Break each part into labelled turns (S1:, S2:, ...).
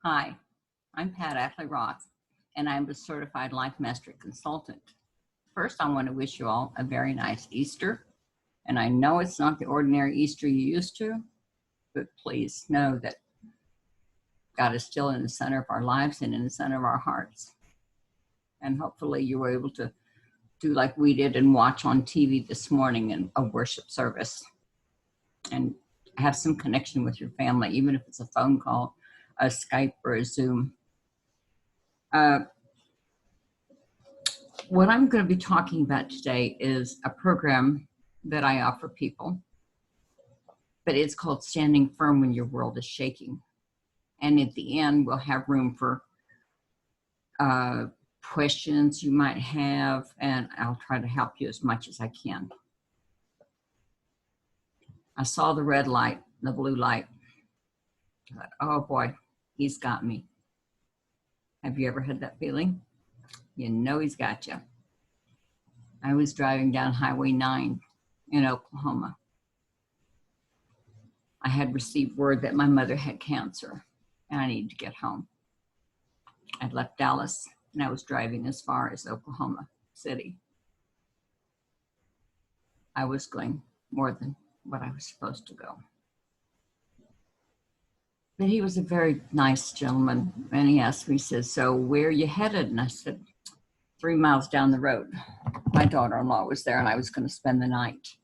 S1: Hi, I'm Pat Acklie-Roth, and I'm a certified life mastery consultant. First, I want to wish you all a very nice Easter. And I know it's not the ordinary Easter you used to, but please know that God is still in the center of our lives and in the center of our hearts. And hopefully you were able to do like we did and watch on TV this morning in a worship service and have some connection with your family, even if it's a phone call, a Skype, or a Zoom. What I'm going to be talking about today is a program that I offer people, but it's called Standing Firm When Your World is Shaking. And at the end, we'll have room for questions you might have, and I'll try to help you as much as I can. I saw the red light, the blue light. I thought, oh boy, he's got me. Have you ever had that feeling? You know he's got you. I was driving down Highway 9 in Oklahoma. I had received word that my mother had cancer and I needed to get home. I'd left Dallas and I was driving as far as Oklahoma City. I was going more than what I was supposed to go. But he was a very nice gentleman, and he asked me, he says, so where are you headed? And I said, 3 miles down the road. My daughter-in-law was there and I was going to spend the night.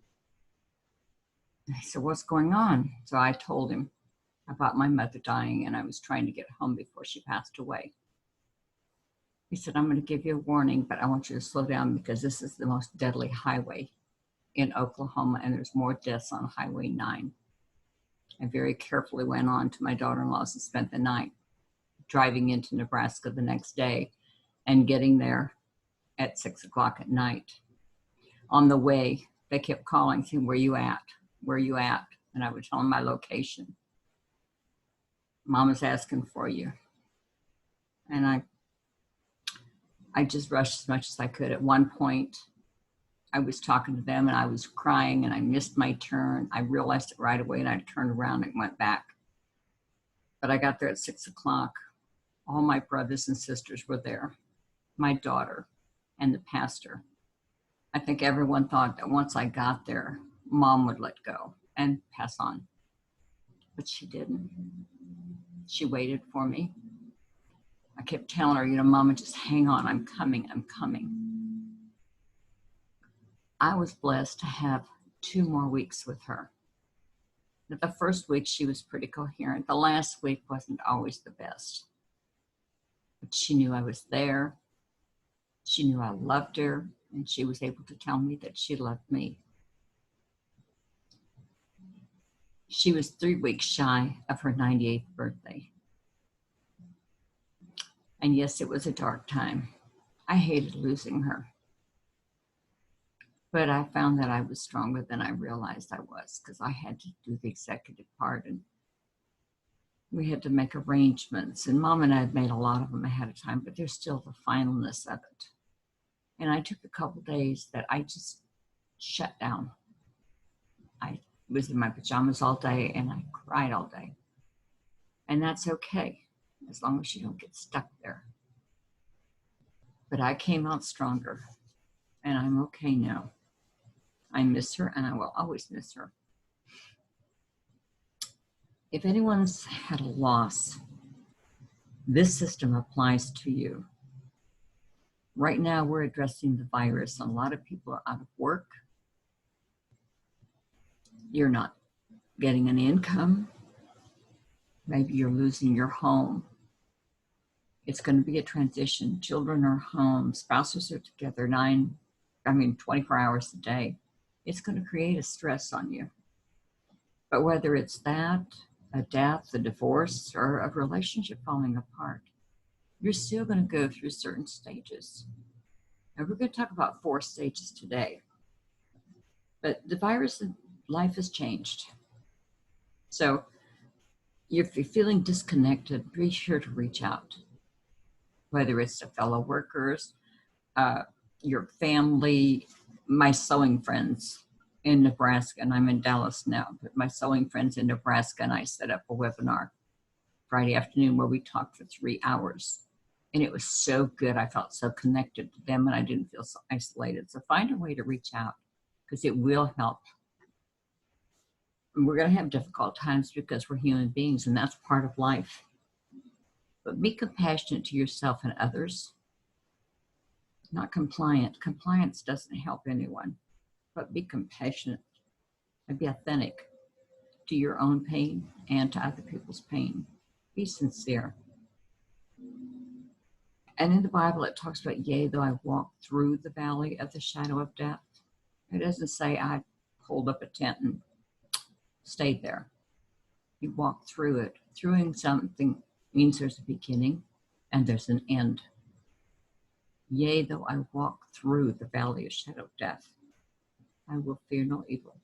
S1: And I said, what's going on? So I told him about my mother dying and I was trying to get home before she passed away. He said, I'm going to give you a warning, but I want you to slow down because this is the most deadly highway in Oklahoma and there's more deaths on Highway 9. I very carefully went on to my daughter-in-law's and spent the night driving into Nebraska the next day and getting there at 6 o'clock at night. On the way, they kept calling, saying, where you at? Where you at? And I would tell them my location. Mama's asking for you. And I just rushed as much as I could. At one point, I was talking to them and I was crying and I missed my turn. I realized it right away and I turned around and went back. But I got there at 6 o'clock. All my brothers and sisters were there, my daughter and the pastor. I think everyone thought that once I got there, Mom would let go and pass on. But she didn't. She waited for me. I kept telling her, Mama, just hang on. I'm coming. I'm coming. I was blessed to have 2 more weeks with her. The first week, she was pretty coherent. The last week wasn't always the best. But she knew I was there. She knew I loved her, and she was able to tell me that she loved me. She was 3 weeks shy of her 98th birthday. And yes, it was a dark time. I hated losing her. But I found that I was stronger than I realized I was because I had to do the executive part and we had to make arrangements. And Mom and I had made a lot of them ahead of time, but there's still the finalness of it. And I took a couple days that I just shut down. I was in my pajamas all day and I cried all day. And that's okay, as long as you don't get stuck there. But I came out stronger and I'm okay now. I miss her and I will always miss her. If anyone's had a loss, this system applies to you. Right now, we're addressing the virus. A lot of people are out of work. You're not getting an income. Maybe you're losing your home. It's going to be a transition. Children are home. Spouses are together 24 hours a day. It's going to create a stress on you. But whether it's that, a death, a divorce, or a relationship falling apart, you're still going to go through certain stages. And we're going to talk about 4 stages today. But the virus of life has changed. So if you're feeling disconnected, be sure to reach out. Whether it's to fellow workers, your family, my sewing friends in Nebraska, and I'm in Dallas now, but my sewing friends in Nebraska, and I set up a webinar Friday afternoon where we talked for 3 hours. And it was so good. I felt so connected to them and I didn't feel so isolated. So find a way to reach out because it will help. And we're going to have difficult times because we're human beings and that's part of life. But be compassionate to yourself and others. Not compliant. Compliance doesn't help anyone. But be compassionate and be authentic to your own pain and to other people's pain. Be sincere. And in the Bible, it talks about, yea, though I walk through the valley of the shadow of death. It doesn't say I pulled up a tent and stayed there. You walk through it. Throughing something means there's a beginning and there's an end. Yea, though I walk through the valley of shadow of death, I will fear no evil,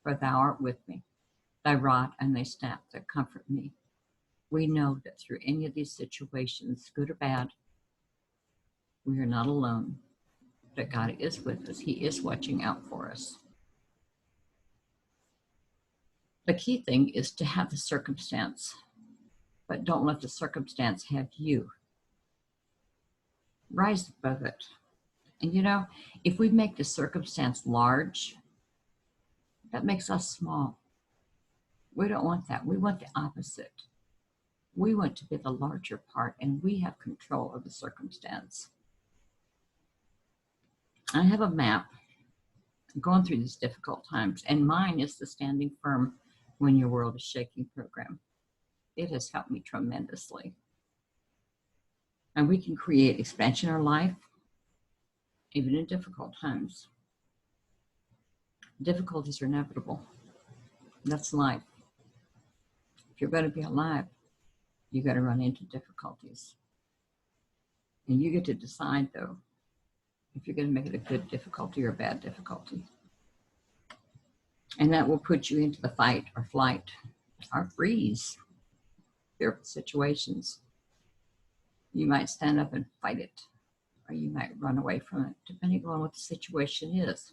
S1: for thou art with me. Thy rod and thy staff that comfort me. We know that through any of these situations, good or bad, we are not alone, that God is with us. He is watching out for us. The key thing is to have the circumstance, but don't let the circumstance have you. Rise above it. And you know, if we make the circumstance large, that makes us small. We don't want that. We want the opposite. We want to be the larger part and we have control of the circumstance. I have a map going through these difficult times, and mine is the Standing Firm When Your World is Shaking program. It has helped me tremendously. And we can create expansion in our life, even in difficult times. Difficulties are inevitable. That's life. If you're going to be alive, you got to run into difficulties. And you get to decide, though, if you're going to make it a good difficulty or a bad difficulty. And that will put you into the fight or flight or freeze. Fearful situations. You might stand up and fight it, or you might run away from it, depending on what the situation is.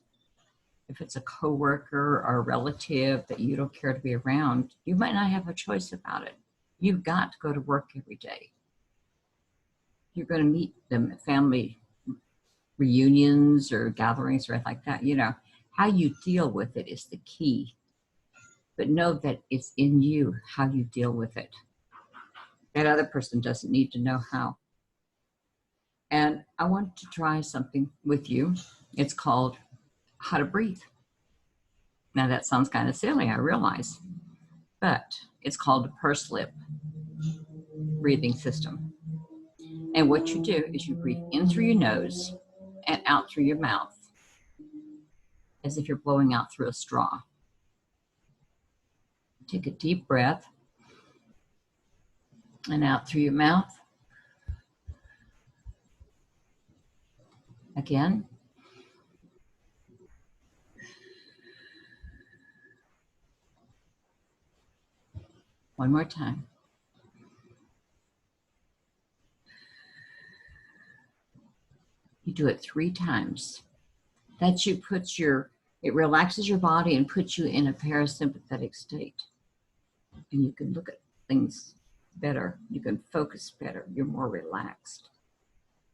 S1: If it's a coworker or a relative that you don't care to be around, you might not have a choice about it. You've got to go to work every day. You're going to meet them at family reunions or gatherings or anything like that. You know, how you deal with it is the key. But know that it's in you how you deal with it. That other person doesn't need to know how. And I want to try something with you. It's called How to Breathe. Now that sounds kind of silly, I realize, but it's called the pursed lip breathing system. And what you do is you breathe in through your nose and out through your mouth, as if you're blowing out through a straw. Take a deep breath and out through your mouth. Again. One more time. You do it 3 times. That it relaxes your body and puts you in a parasympathetic state. And you can look at things better. You can focus better. You're more relaxed.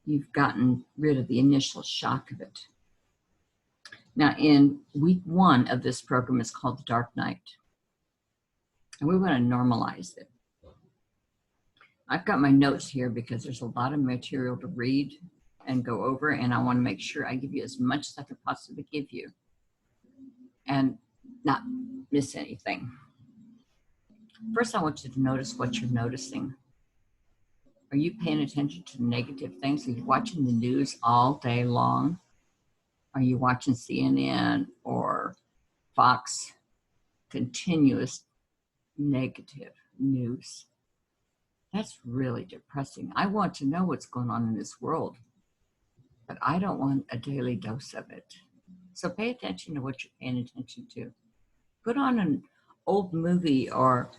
S1: You've gotten rid of the initial shock of it. Now, in week 1 of this program is called the Dark Night. And we want to normalize it. I've got my notes here because there's a lot of material to read and go over, and I want to make sure I give you as much as I can possibly give you and not miss anything. First, I want you to notice what you're noticing. Are you paying attention to negative things? Are you watching the news all day long? Are you watching CNN or Fox? Continuous negative news. That's really depressing. I want to know what's going on in this world, but I don't want a daily dose of it. So pay attention to what you're paying attention to. Put on an old movie or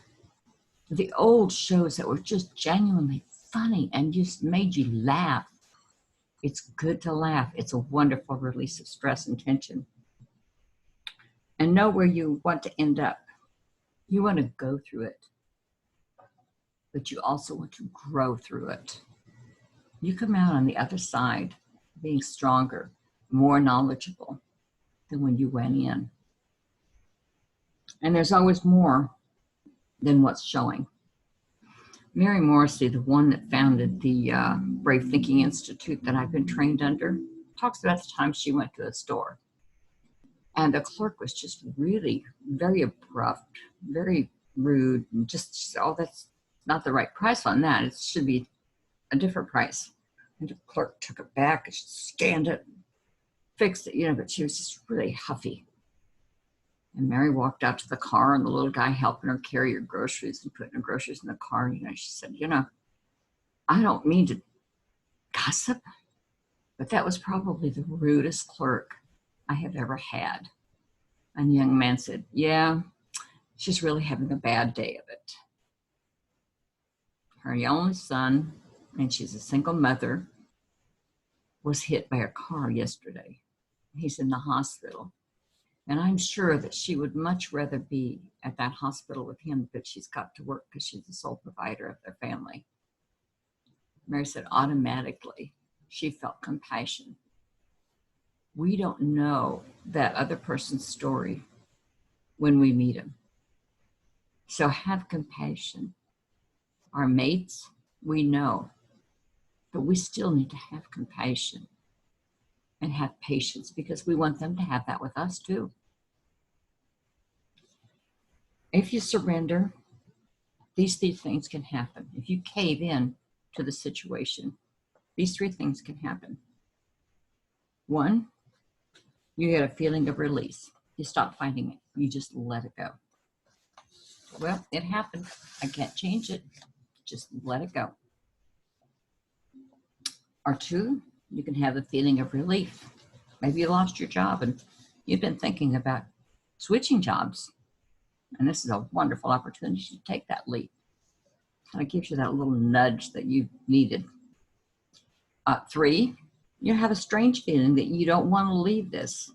S1: the old shows that were just genuinely funny and just made you laugh. It's good to laugh. It's a wonderful release of stress and tension. And know where you want to end up. You want to go through it. but you also want to grow through it. You come out on the other side being stronger, more knowledgeable than when you went in. And there's always more than what's showing. Mary Morrissey, the one that founded the Brave Thinking Institute that I've been trained under, talks about the time she went to a store. And the clerk was just really very abrupt, very rude, and just, oh, that's not the right price on that. It should be a different price. And the clerk took it back and she scanned it, fixed it, but she was just really huffy. And Mary walked out to the car, and the little guy helping her carry her groceries and putting her groceries in the car. She said, I don't mean to gossip, but that was probably the rudest clerk I have ever had. And the young man said, yeah, she's really having a bad day of it. Her only son, and she's a single mother, was hit by a car yesterday. He's in the hospital. And I'm sure that she would much rather be at that hospital with him, but she's got to work because she's the sole provider of their family. Mary said automatically she felt compassion. We don't know that other person's story when we meet him. So have compassion. Our mates, we know, but we still need to have compassion and have patience because we want them to have that with us too. If you surrender, these 3 things can happen. If you cave in to the situation, these 3 things can happen. 1, you get a feeling of release. You stop fighting it. You just let it go. Well, it happened. I can't change it. Just let it go. Or 2, you can have a feeling of relief. Maybe you lost your job and you've been thinking about switching jobs. And this is a wonderful opportunity to take that leap. Kind of gives you that little nudge that you needed. 3, you have a strange feeling that you don't want to leave this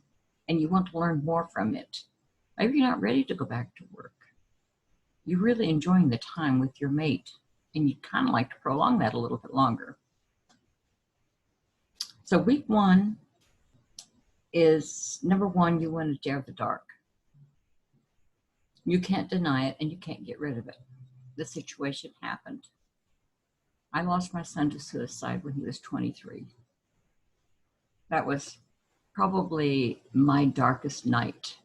S1: and you want to learn more from it. Maybe you're not ready to go back to work. You're really enjoying the time with your mate and you kind of like to prolong that a little bit longer. So week 1 is, number 1, you want to dare the dark. You can't deny it and you can't get rid of it. The situation happened. I lost my son to suicide when he was 23. That was probably my darkest night.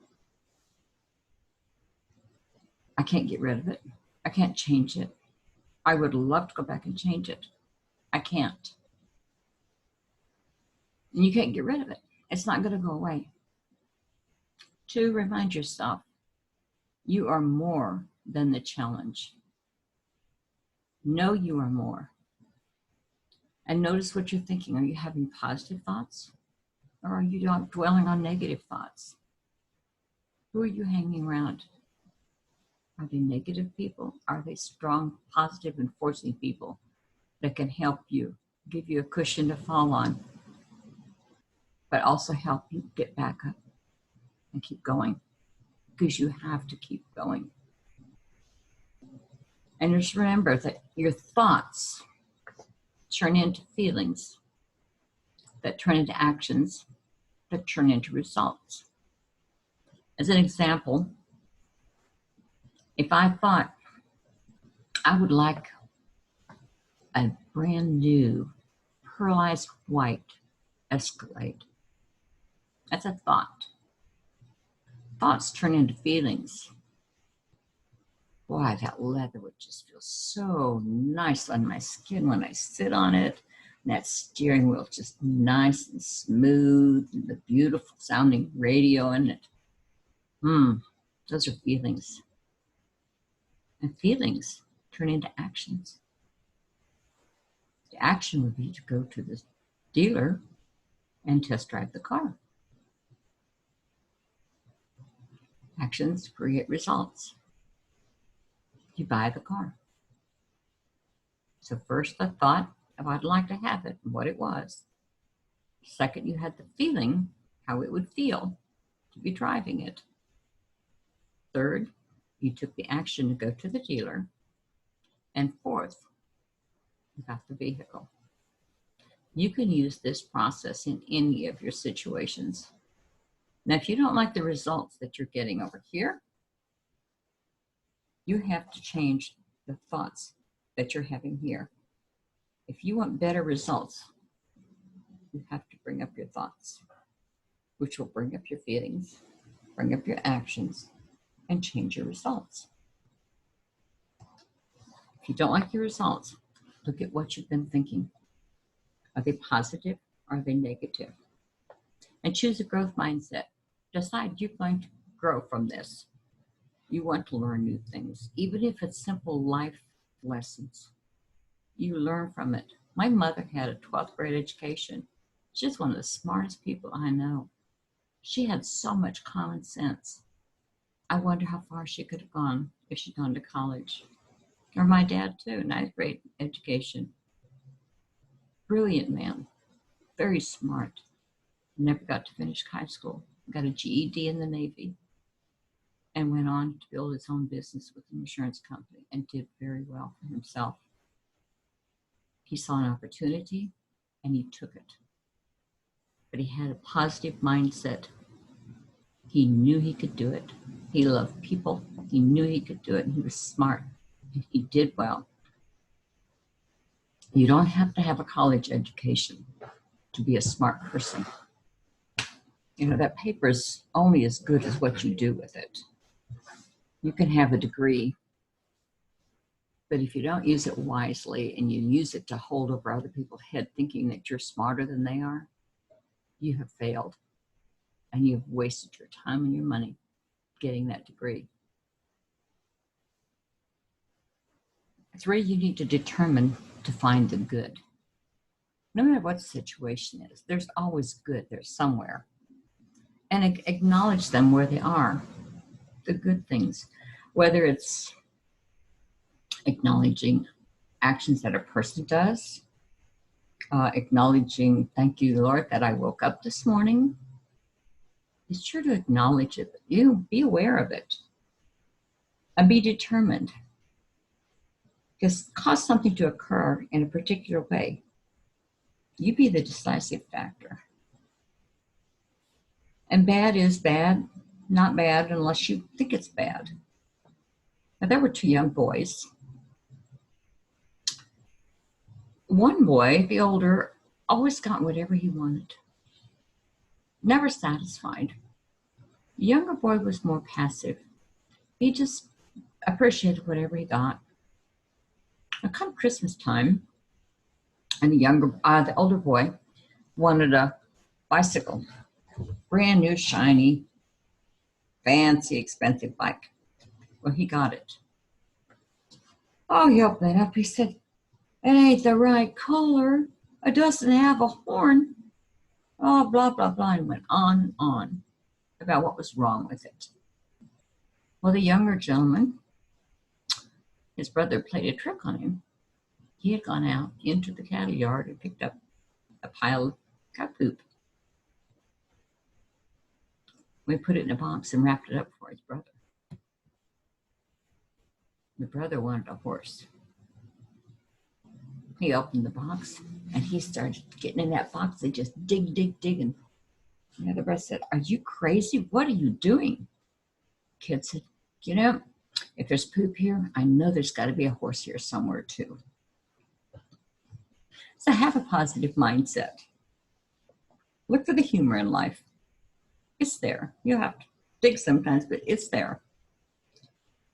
S1: I can't get rid of it. I can't change it. I would love to go back and change it. I can't. And you can't get rid of it. It's not going to go away. 2, remind yourself, you are more than the challenge. Know you are more. And notice what you're thinking. Are you having positive thoughts? Or are you dwelling on negative thoughts? Who are you hanging around? Are they negative people? Are they strong, positive, enforcing people that can help you, give you a cushion to fall on, but also help you get back up and keep going? Because you have to keep going. And just remember that your thoughts turn into feelings, that turn into actions, that turn into results. As an example, if I thought I would like a brand new pearlized white Escalade, that's a thought. Thoughts turn into feelings. Boy, that leather would just feel so nice on my skin when I sit on it. And that steering wheel just nice and smooth, and the beautiful sounding radio in it. Those are feelings. And feelings turn into actions. The action would be to go to the dealer and test drive the car. Actions create results. You buy the car. So first the thought of I'd like to have it and what it was. Second, you had the feeling how it would feel to be driving it. Third, you took the action to go to the dealer. And fourth, you got the vehicle. You can use this process in any of your situations. Now, if you don't like the results that you're getting over here, you have to change the thoughts that you're having here. If you want better results, you have to bring up your thoughts, which will bring up your feelings, bring up your actions, and change your results. If you don't like your results, look at what you've been thinking. Are they positive or are they negative? And choose a growth mindset. Decide you're going to grow from this. You want to learn new things, even if it's simple life lessons. You learn from it. My mother had a 12th grade education. She's one of the smartest people I know. She had so much common sense. I wonder how far she could have gone if she'd gone to college. Or my dad too, 9th grade education. Brilliant man, very smart. Never got to finish high school. Got a GED in the Navy and went on to build his own business with an insurance company and did very well for himself. He saw an opportunity and he took it. But he had a positive mindset. He knew he could do it. He loved people. He knew he could do it, and he was smart. And he did well. You don't have to have a college education to be a smart person. You know, that paper is only as good as what you do with it. You can have a degree, but if you don't use it wisely and you use it to hold over other people's head thinking that you're smarter than they are, you have failed and you've wasted your time and your money getting that degree. 3, you need to determine to find the good. No matter what the situation is, there's always good there somewhere. And acknowledge them where they are, the good things, whether it's acknowledging actions that a person does, acknowledging, thank you, Lord, that I woke up this morning. Be sure to acknowledge it. You be aware of it and be determined. Just cause something to occur in a particular way. You be the decisive factor. And bad is bad, not bad unless you think it's bad. Now, there were 2 young boys. One boy, the older, always got whatever he wanted. Never satisfied. The younger boy was more passive. He just appreciated whatever he got. Now, come Christmas time, and the older boy wanted a bicycle, brand new, shiny, fancy, expensive bike. Well, he got it. Oh, he opened it up. He said, "It ain't the right color. It doesn't have a horn." Oh, blah, blah, blah, and went on about what was wrong with it. Well, the younger gentleman, his brother played a trick on him. He had gone out into the cattle yard and picked up a pile of cat poop. We put it in a box and wrapped it up for his brother. The brother wanted a horse. He opened the box and he started getting in that box and just dig. And the other brother said, "Are you crazy? What are you doing?" Kid said, "You know, if there's poop here, I know there's got to be a horse here somewhere too." So have a positive mindset. Look for the humor in life. It's there. You have to dig sometimes, but it's there.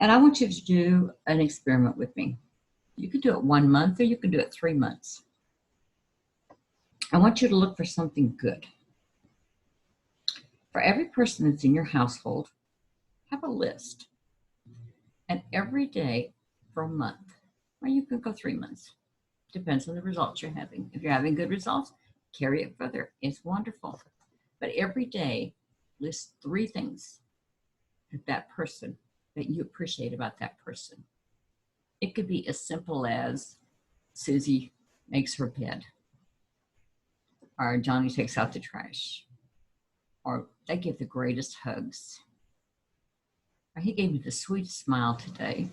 S1: And I want you to do an experiment with me. You could do it 1 month or you could do it 3 months. I want you to look for something good. For every person that's in your household, have a list. And every day for a month, or you can go 3 months. Depends on the results you're having. If you're having good results, carry it further. It's wonderful. But every day, list 3 things that person that you appreciate about that person. It could be as simple as Susie makes her bed, or Johnny takes out the trash, or they give the greatest hugs, or he gave me the sweetest smile today.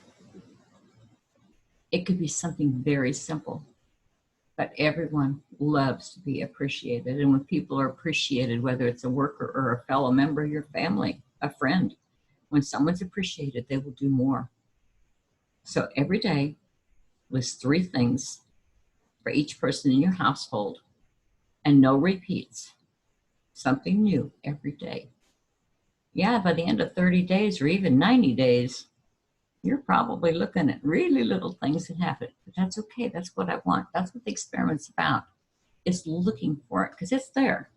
S1: It could be something very simple, but everyone loves to be appreciated. And when people are appreciated, whether it's a worker or a fellow member of your family, a friend, when someone's appreciated, they will do more. So every day, list 3 things for each person in your household and no repeats. Something new every day. Yeah, by the end of 30 days or even 90 days, you're probably looking at really little things that happen. But that's okay. That's what I want. That's what the experiment's about. It's looking for it because it's there.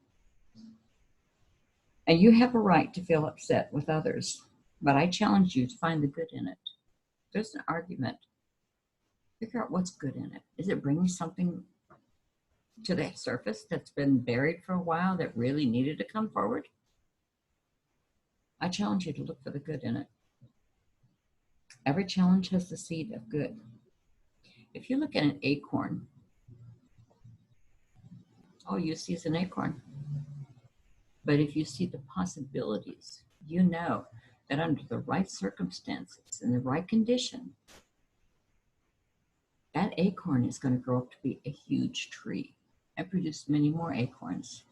S1: And you have a right to feel upset with others. But I challenge you to find the good in it. There's an argument. Figure out what's good in it. Is it bringing something to the surface that's been buried for a while that really needed to come forward? I challenge you to look for the good in it. Every challenge has the seed of good. If you look at an acorn, all you see is an acorn. But if you see the possibilities, you know that under the right circumstances and the right condition, that acorn is going to grow up to be a huge tree and produce many more acorns.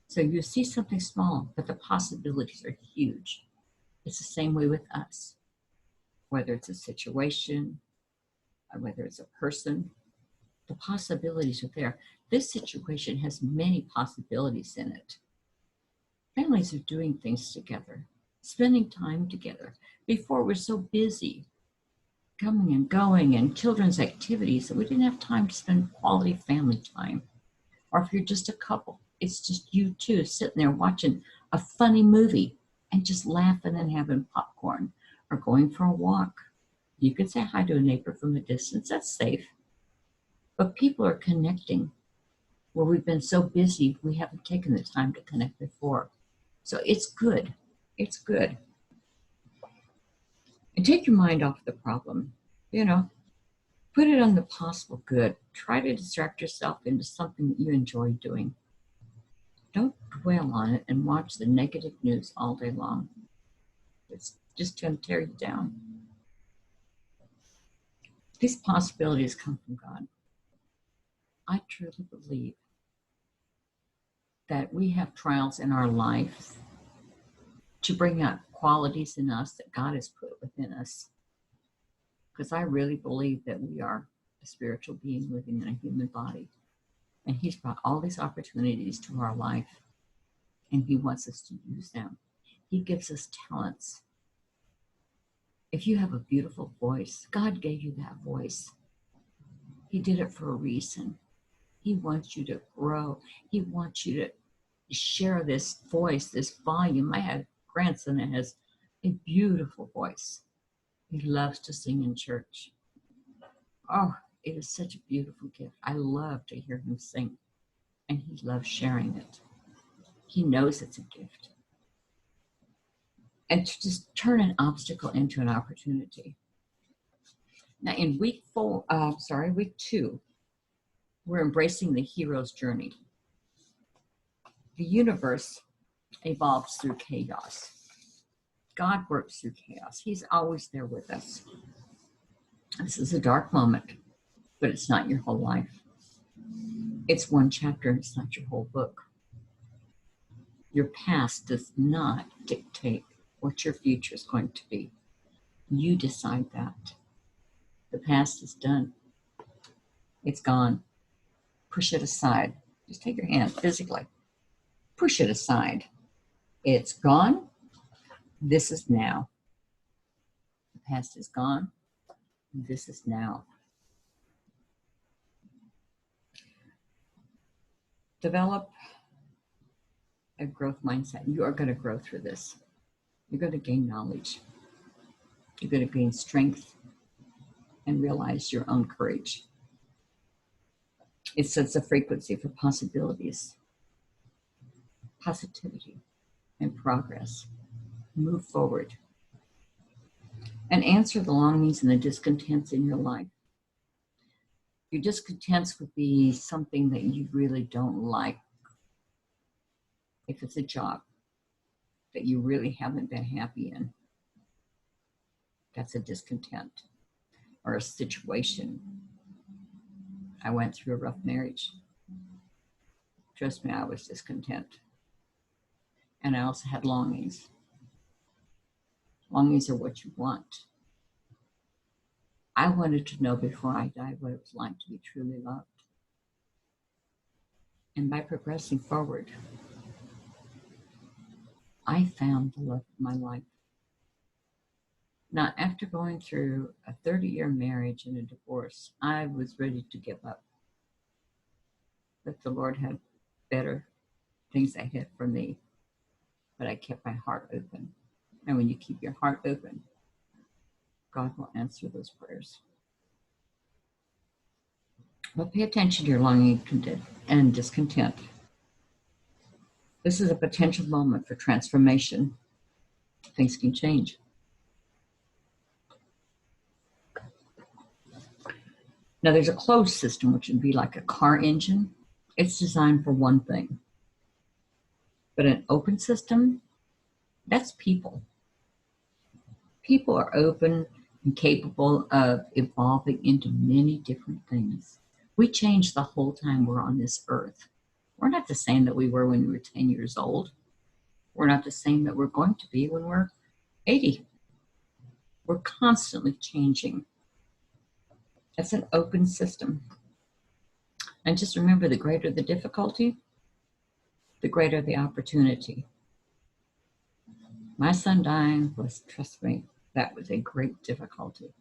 S1: So you see something small, but the possibilities are huge. It's the same way with us. Whether it's a situation, or whether it's a person, the possibilities are there. This situation has many possibilities in it. Families are doing things together, spending time together. Before, we're so busy coming and going and children's activities that we didn't have time to spend quality family time. Or if you're just a couple, it's just you two sitting there watching a funny movie and just laughing and having popcorn or going for a walk. You can say hi to a neighbor from a distance, that's safe. But people are connecting where we've been so busy, we haven't taken the time to connect before. So it's good. It's good. And take your mind off the problem. Put it on the possible good. Try to distract yourself into something that you enjoy doing. Don't dwell on it and watch the negative news all day long. It's just going to tear you down. These possibilities come from God. I truly believe that we have trials in our life to bring out qualities in us that God has put within us. Because I really believe that we are a spiritual being living in a human body. And He's brought all these opportunities to our life. And He wants us to use them. He gives us talents. If you have a beautiful voice, God gave you that voice. He did it for a reason. He wants you to grow. He wants you to share this voice, this volume. I have a grandson that has a beautiful voice. He loves to sing in church. Oh, it is such a beautiful gift. I love to hear him sing, and he loves sharing it. He knows it's a gift. And to just turn an obstacle into an opportunity. Now in week 2, we're embracing the hero's journey. The universe evolves through chaos. God works through chaos. He's always there with us. This is a dark moment, but it's not your whole life. It's one chapter and it's not your whole book. Your past does not dictate what your future is going to be. You decide that. The past is done. It's gone. Push it aside. Just take your hand physically. Push it aside. It's gone. This is now. The past is gone. This is now. Develop a growth mindset. You are going to grow through this. You're going to gain knowledge. You're going to gain strength and realize your own courage. It sets a frequency for possibilities, positivity, and progress. Move forward. And answer the longings and the discontents in your life. Your discontents would be something that you really don't like. If it's a job that you really haven't been happy in, that's a discontent. or a situation. I went through a rough marriage. Trust me, I was discontent. And I also had longings. Longings are what you want. I wanted to know before I died what it was like to be truly loved. And by progressing forward, I found the love of my life. Now, after going through a 30-year marriage and a divorce, I was ready to give up. But the Lord had better things ahead for me. But I kept my heart open. And when you keep your heart open, God will answer those prayers. But pay attention to your longing and discontent. This is a potential moment for transformation. Things can change. Now, there's a closed system, which would be like a car engine. It's designed for one thing. But an open system, that's people. People are open and capable of evolving into many different things. We change the whole time we're on this earth. We're not the same that we were when we were 10 years old. We're not the same that we're going to be when we're 80. We're constantly changing. It's an open system. And just remember, the greater the difficulty, the greater the opportunity. My son dying was, trust me, that was a great difficulty.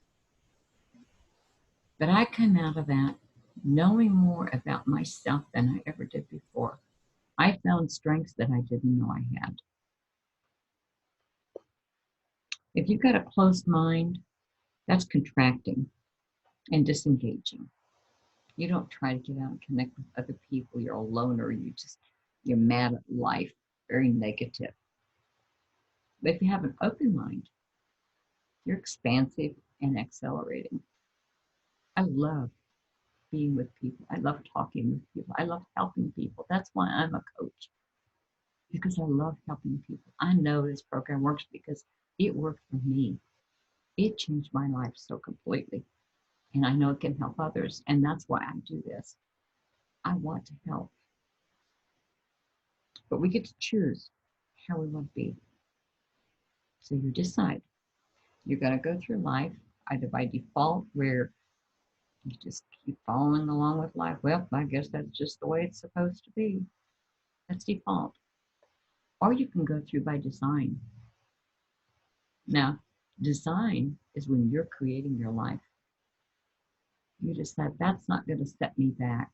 S1: But I came out of that knowing more about myself than I ever did before. I found strengths that I didn't know I had. If you've got a closed mind, that's contracting and disengaging. You don't try to get out and connect with other people. You're a loner. You're mad at life, very negative. But if you have an open mind, you're expansive and accelerating. I love being with people. I love talking with people. I love helping people. That's why I'm a coach, because I love helping people. I know this program works because it worked for me. It changed my life so completely. And I know it can help others. And that's why I do this. I want to help. But we get to choose how we want to be. So you decide. You're going to go through life either by default, where you just keep following along with life. Well, I guess that's just the way it's supposed to be. That's default. Or you can go through by design. Now, design is when you're creating your life. You decide that's not going to set me back.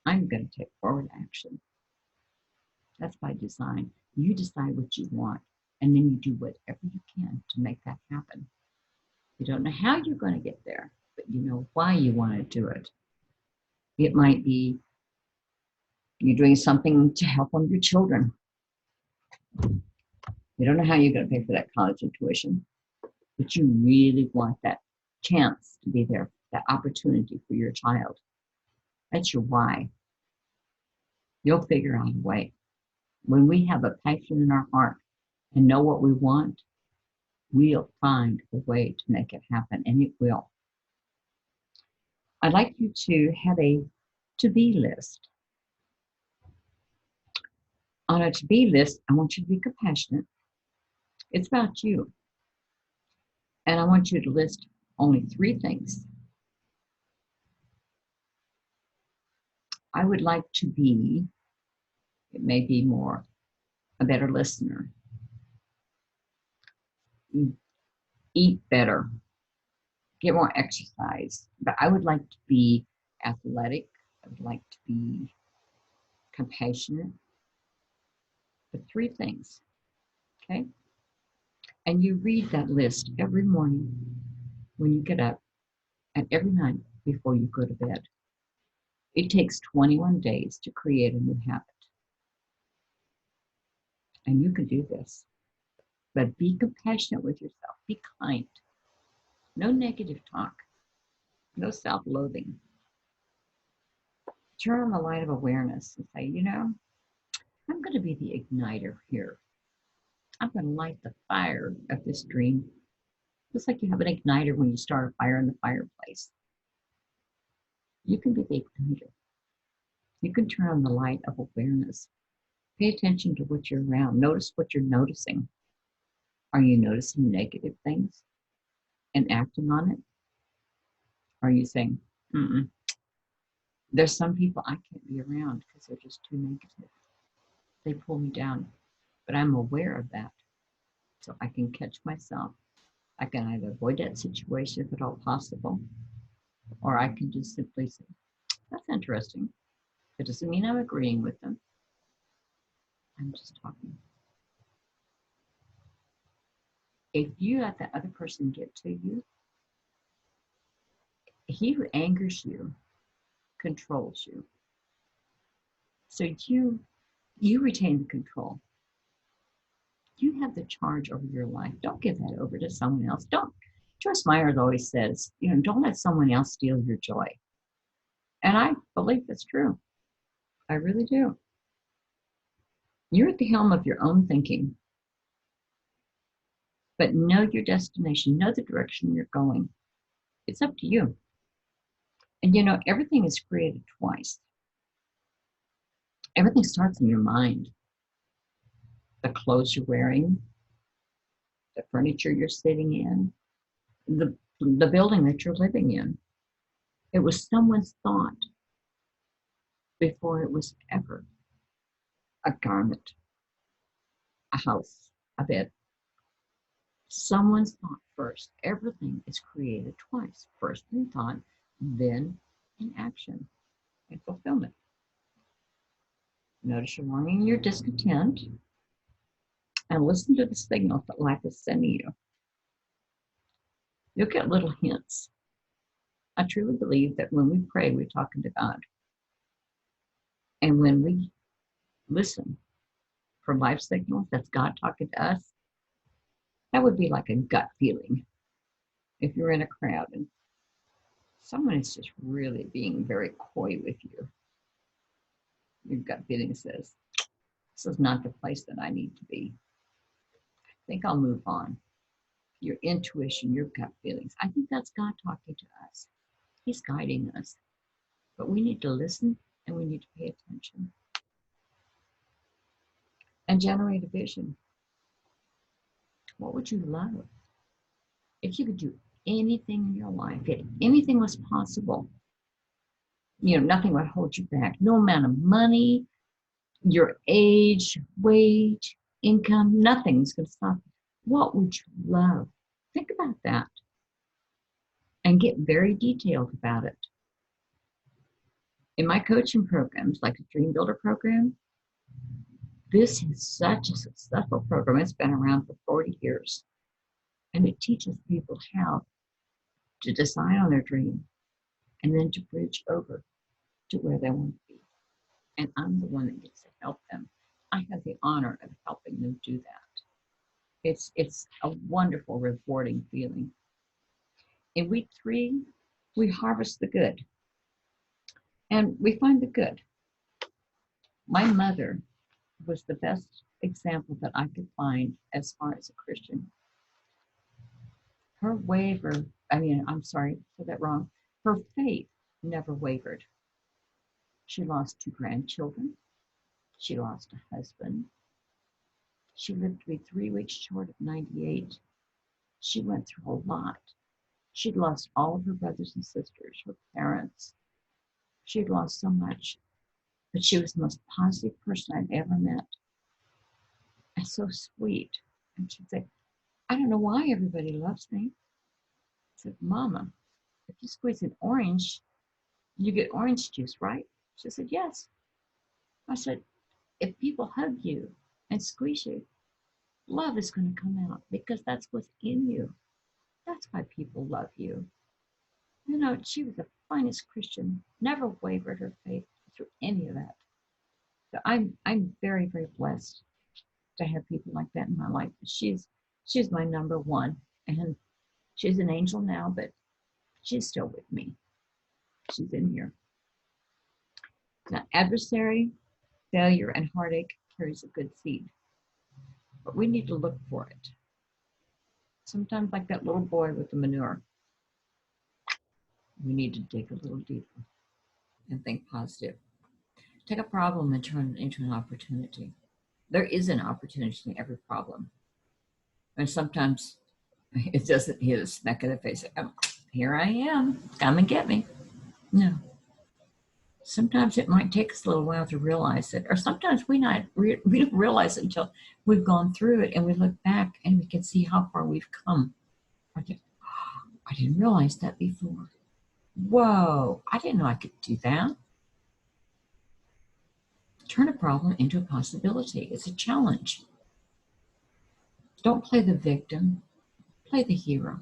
S1: I'm going to take forward action. That's by design. You decide what you want, and then you do whatever you can to make that happen. You don't know how you're going to get there, but you know why you want to do it. It might be you're doing something to help one of your children. You don't know how you're going to pay for that college tuition, but you really want that chance to be there, that opportunity for your child. That's your why. You'll figure out a way. When we have a passion in our heart and know what we want, we'll find a way to make it happen, and it will. I'd like you to have a to-be list. On a to-be list, I want you to be compassionate. It's about you. And I want you to list only 3 things. I would like to be, it may be more, a better listener, eat better, get more exercise. But I would like to be athletic. I would like to be compassionate. The 3 things, okay? And you read that list every morning when you get up and every night before you go to bed. It takes 21 days to create a new habit. And you can do this. But be compassionate with yourself. Be kind. No negative talk. No self-loathing. Turn on the light of awareness and say, you know, I'm going to be the igniter here. I'm going to light the fire of this dream. Just like you have an igniter when you start a fire in the fireplace. You can be the igniter. You can turn on the light of awareness. Pay attention to what you're around. Notice what you're noticing. Are you noticing negative things and acting on it? Are you saying, there's some people I can't be around because they're just too negative. They pull me down. But I'm aware of that. So I can catch myself. I can either avoid that situation if at all possible, or I can just simply say, that's interesting. It doesn't mean I'm agreeing with them. I'm just talking. If you let the other person get to you, he who angers you controls you. So you retain the control. You have the charge over your life. Don't give that over to someone else. Don't. Joyce Myers always says, don't let someone else steal your joy. And I believe that's true. I really do. You're at the helm of your own thinking. But know your destination. Know the direction you're going. It's up to you. And everything is created twice. Everything starts in your mind. The clothes you're wearing, the furniture you're sitting in, the building that you're living in. It was someone's thought before it was ever a garment, a house, a bed. Someone's thought first. Everything is created twice. First in thought, then in action and fulfillment. Notice your longing, your discontent, and listen to the signals that life is sending you. You'll get little hints. I truly believe that when we pray, we're talking to God. And when we listen for life signals, that's God talking to us, that would be like a gut feeling. If you're in a crowd and someone is just really being very coy with you, your gut feeling says, this is not the place that I need to be. I think I'll move on. Your intuition, your gut feelings, I think that's God talking to us. He's guiding us. But we need to listen and we need to pay attention. And generate a vision. What would you love? If you could do anything in your life, if anything was possible, nothing would hold you back. No amount of money, your age, wage, income, nothing's going to stop you. What would you love? Think about that and get very detailed about it. In my coaching programs, like the Dream Builder program, this is such a successful program. It's been around for 40 years. And it teaches people how to decide on their dream and then to bridge over to where they want to be. And I'm the one that gets to help them. I have the honor of helping them do that. It's a wonderful, rewarding feeling. In week 3, we harvest the good. And we find the good. My mother was the best example that I could find as far as a Christian. Her her faith never wavered. She lost 2 grandchildren. She lost a husband. She lived to be 3 weeks short of 98. She went through a lot. She'd lost all of her brothers and sisters, her parents. She'd lost so much, but she was the most positive person I've ever met. And so sweet. And she'd say, I don't know why everybody loves me. I said, Mama, if you squeeze an orange, you get orange juice, right? She said, yes. I said, if people hug you and squeeze you, love is going to come out because that's what's in you. That's why people love you. She was the finest Christian, never wavered her faith through any of that. So I'm very, very blessed to have people like that in my life. She's my number one, and she's an angel now, but she's still with me. She's in here. Now, adversary, failure, and heartache carries a good seed, but we need to look for it. Sometimes, like that little boy with the manure, we need to dig a little deeper and think positive. Take a problem and turn it into an opportunity. There is an opportunity in every problem. And sometimes it doesn't hit a smack in the face. Oh, here I am. Come and get me. No. Sometimes it might take us a little while to realize it, or sometimes we don't realize it until we've gone through it and we look back and we can see how far we've come. I didn't realize that before. Whoa, I didn't know I could do that. Turn a problem into a possibility. It's a challenge. Don't play the victim. Play the hero.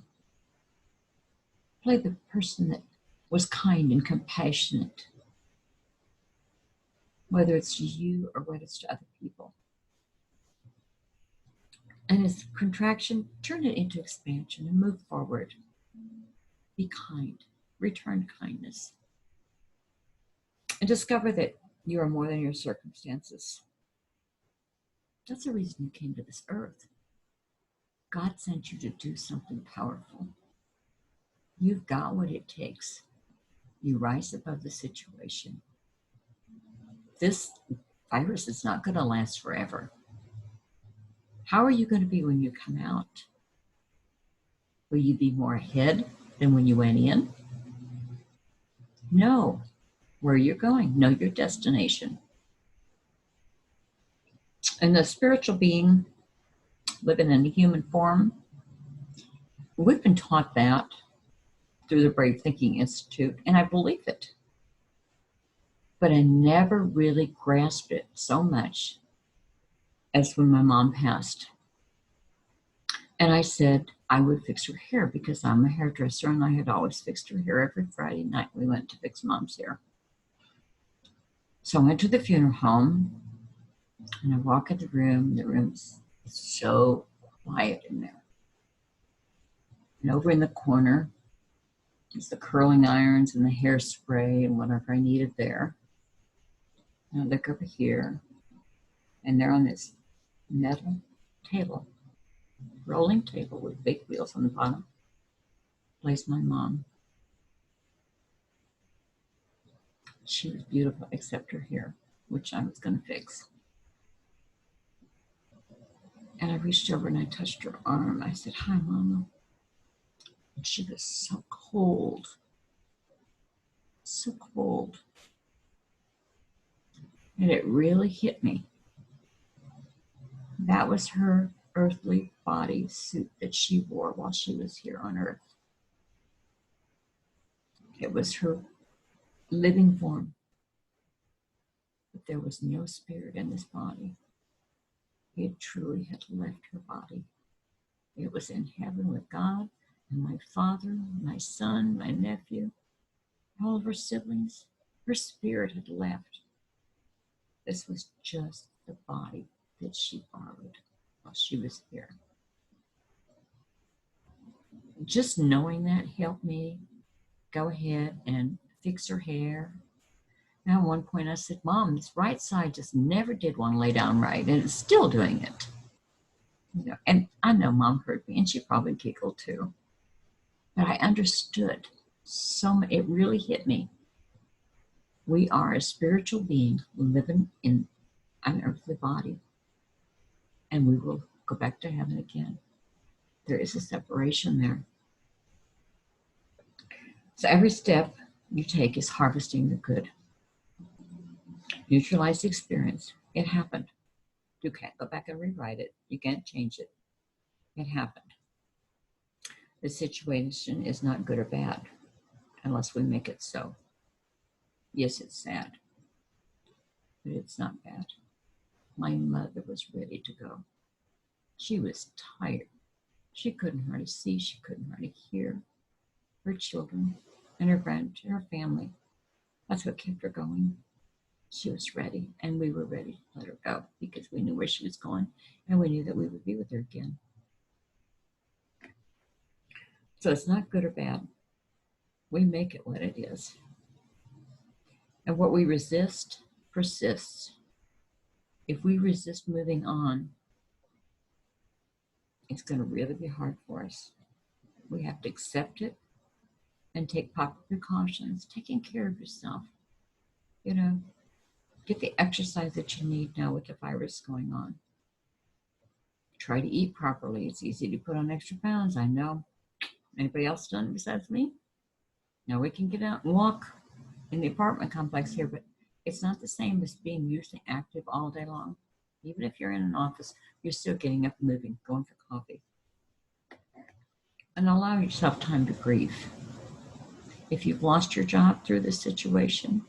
S1: Play the person that was kind and compassionate, whether it's to you or whether it's to other people. And as contraction, turn it into expansion and move forward. Be kind. Return kindness. And discover that you are more than your circumstances. That's the reason you came to this earth. God sent you to do something powerful. You've got what it takes. You rise above the situation. This virus is not going to last forever. How are you going to be when you come out? Will you be more ahead than when you went in? Know where you're going. Know your destination. And the spiritual being living in a human form, we've been taught that through the Brave Thinking Institute, and I believe it. But I never really grasped it so much as when my mom passed. And I said I would fix her hair because I'm a hairdresser, and I had always fixed her hair every Friday night. We went to fix Mom's hair. So I went to the funeral home, and I walk in the room. The room's so quiet in there. And over in the corner is the curling irons and the hairspray and whatever I needed there. And I look over here, and they're on this metal table, rolling table with big wheels on the bottom, plays my mom. She was beautiful except her hair, which I was going to fix. And I reached over and I touched her arm. I said, "Hi, Mama." And she was so cold. So cold. And it really hit me. That was her earthly body suit that she wore while she was here on earth. It was her living form. But there was no spirit in this body. It truly had left her body. It was in heaven with God and my father, my son, my nephew, all of her siblings. Her spirit had left. This was just the body that she borrowed while she was here. Just knowing that helped me go ahead and fix her hair. Now, at one point I said, "Mom, this right side just never did want to lay down right, and it's still doing it." You know, and I know Mom heard me, and she probably giggled too. But I understood it really hit me. We are a spiritual being living in an earthly body, and we will go back to heaven again. There is a separation there. So every step you take is harvesting the good. Neutralize the experience. It happened. You can't go back and rewrite it. You can't change it. It happened. The situation is not good or bad unless we make it so. Yes, it's sad, but it's not bad. My mother was ready to go. She was tired. She couldn't hardly see. She couldn't hardly hear. Her children and her family. That's what kept her going. She was ready, and we were ready to let her go because we knew where she was going, and we knew that we would be with her again. So it's not good or bad. We make it what it is. And what we resist persists. If we resist moving on, It's going to really be hard for us. We have to accept it and take proper precautions, taking care of yourself. You know, get the exercise that you need now with the virus going on. Try to eat properly. It's easy to put on extra pounds, I know. Anybody else done it besides me? Now we can get out and walk in the apartment complex here, but it's not the same as being usually active all day long. Even if you're in an office, you're still getting up and moving, going for coffee. And allow yourself time to grieve. If you've lost your job through this situation,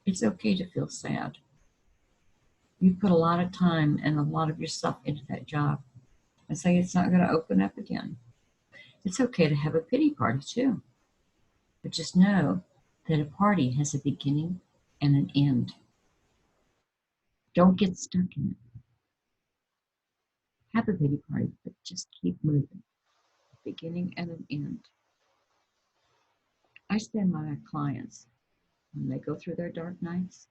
S1: it's okay to feel sad. You put a lot of time and a lot of yourself into that job and say it's not going to open up again. It's okay to have a pity party too. But just know that a party has a beginning and an end. Don't get stuck in it. Have a pity party, but just keep moving. A beginning and an end. I stand by my clients when they go through their dark nights,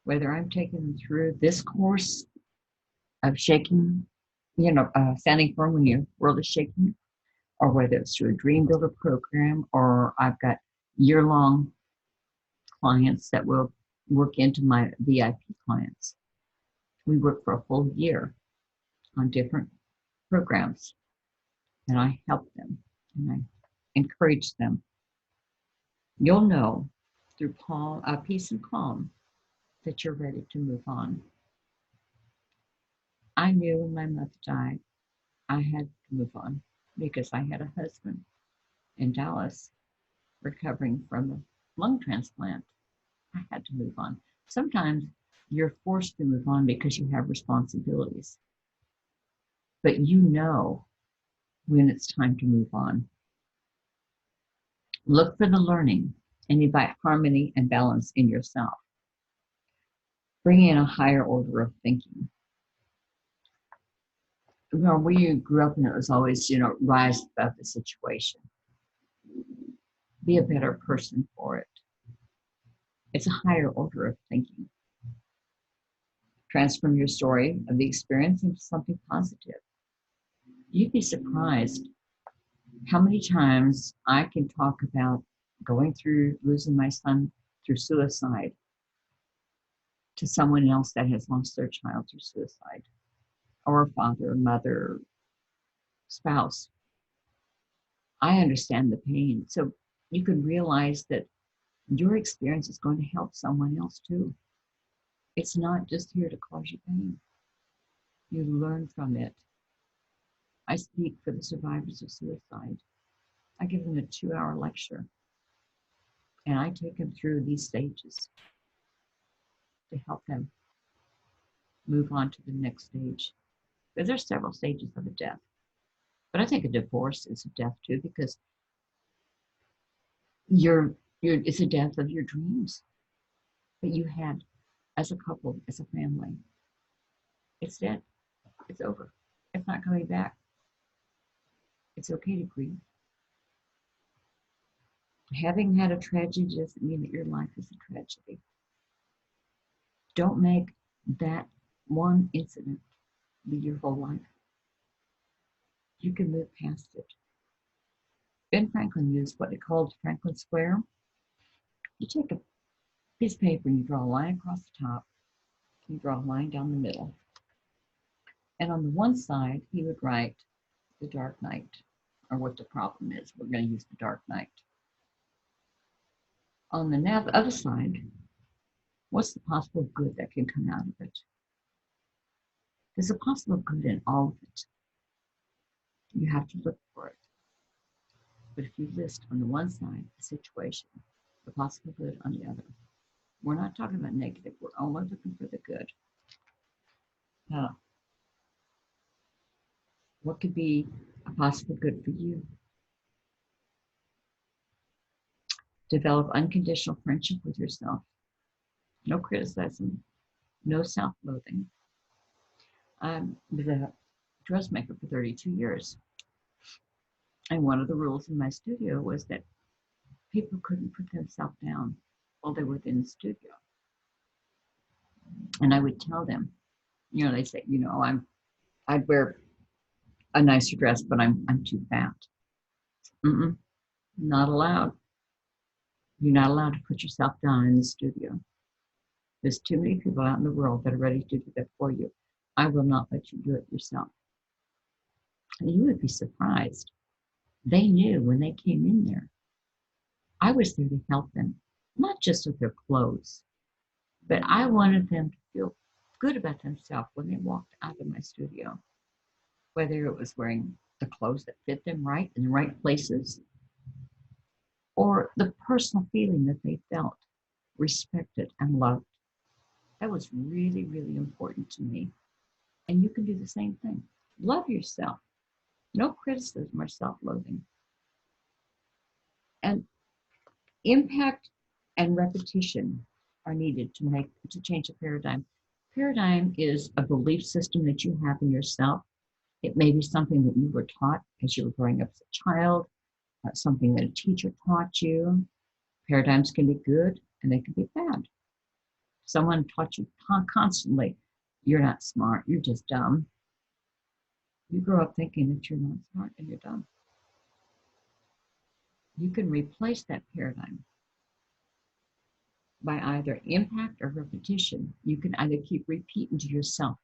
S1: whether I'm taking them through this course of shaking, standing firm when your world is shaking, or whether it's through a Dream Builder program, or I've got year-long clients that will work into my VIP clients. We work for a full year on different programs, and I help them and I encourage them. You'll know through peace and calm that you're ready to move on. I knew when my mother died, I had to move on because I had a husband in Dallas recovering from a lung transplant. I had to move on. Sometimes you're forced to move on because you have responsibilities, but you know when it's time to move on. Look for the learning and invite harmony and balance in yourself. Bring in a higher order of thinking. We grew up and it was always, rise above the situation. Be a better person for it. It's a higher order of thinking. Transform your story of the experience into something positive. You'd be surprised how many times I can talk about going through losing my son through suicide to someone else that has lost their child through suicide, or a father, mother, spouse. I understand the pain. So you can realize that your experience is going to help someone else too. It's not just here to cause you pain. You learn from it. I speak for the survivors of suicide. I give them a 2-hour lecture, and I take them through these stages to help them move on to the next stage. Because there's several stages of a death. But I think a divorce is a death too, because it's a death of your dreams that you had as a couple, as a family. It's dead. It's over. It's not coming back. It's okay to grieve. Having had a tragedy doesn't mean that your life is a tragedy. Don't make that one incident be your whole life. You can move past it. Ben Franklin used what he called Franklin Square. You take a piece of paper and you draw a line across the top. You draw a line down the middle. And on the one side, he would write the dark night, or what the problem is. We're going to use the dark night. On the other side, what's the possible good that can come out of it? There's a possible good in all of it. You have to look for it. But if you list on the one side the situation, the possible good on the other, we're not talking about negative. We're only looking for the good. What could be a possible good for you? Develop unconditional friendship with yourself. No criticism, no self-loathing. I was a dressmaker for 32 years. And one of the rules in my studio was that people couldn't put themselves down while they were in the studio. And I would tell them, they say, I'd wear a nicer dress, but I'm too fat. Mm-mm, not allowed. You're not allowed to put yourself down in the studio. There's too many people out in the world that are ready to do that for you. I will not let you do it yourself. And you would be surprised. They knew when they came in there, I was there to help them, not just with their clothes, but I wanted them to feel good about themselves when they walked out of my studio, whether it was wearing the clothes that fit them right in the right places, or the personal feeling that they felt respected and loved. That was really, really important to me. And you can do the same thing. Love yourself. No criticism or self-loathing. And impact and repetition are needed to change a paradigm. Paradigm is a belief system that you have in yourself. It may be something that you were taught as you were growing up as a child, something that a teacher taught you. Paradigms can be good and they can be bad. Someone taught you constantly, you're not smart, you're just dumb. You grow up thinking that you're not smart and you're dumb. You can replace that paradigm by either impact or repetition. You can either keep repeating to yourself,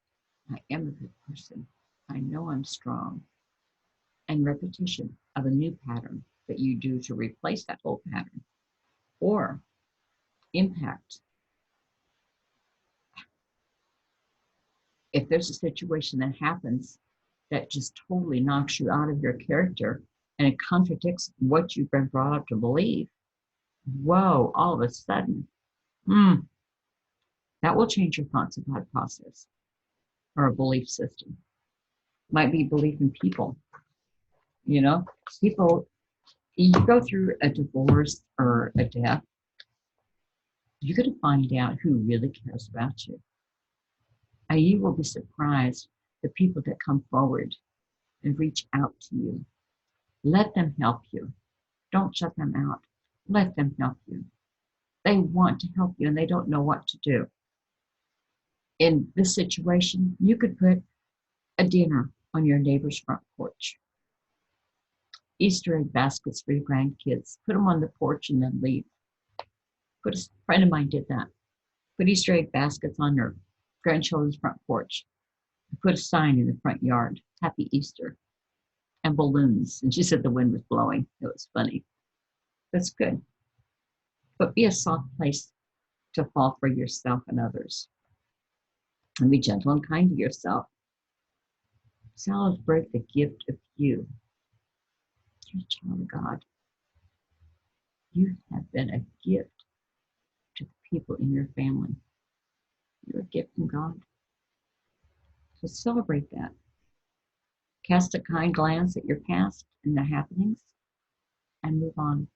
S1: I am a good person. I know I'm strong. And repetition of a new pattern that you do to replace that old pattern. Or impact. If there's a situation that happens that just totally knocks you out of your character and it contradicts what you've been brought up to believe, whoa, all of a sudden, that will change your thoughts about a process or a belief system. Might be belief in people. You know, people, you go through a divorce or a death, you're going to find out who really cares about you. And you will be surprised the people that come forward and reach out to you. Let them help you. Don't shut them out. Let them help you. They want to help you and they don't know what to do. In this situation, you could put a dinner on your neighbor's front porch. Easter egg baskets for your grandkids. Put them on the porch and then leave. A friend of mine did that. Put Easter egg baskets on her grandchildren's front porch. Put a sign in the front yard, Happy Easter, and balloons. And she said the wind was blowing. It was funny. That's good. But be a soft place to fall for yourself and others. And be gentle and kind to yourself. Celebrate the gift of you. You're a child of God. You have been a gift to the people in your family. You're a gift from God. So celebrate that. Cast a kind glance at your past and the happenings and move on.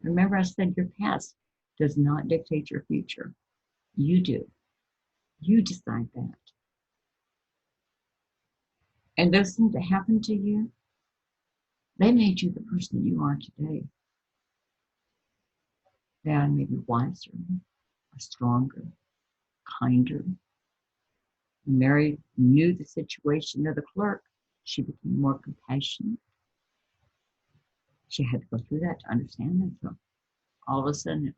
S1: Remember, I said your past does not dictate your future. You do. You decide that. And those things that happened to you, they made you the person you are today. They are maybe wiser, or stronger, kinder. Mary knew the situation of the clerk. She became more compassionate. She had to go through that to understand it. So all of a sudden,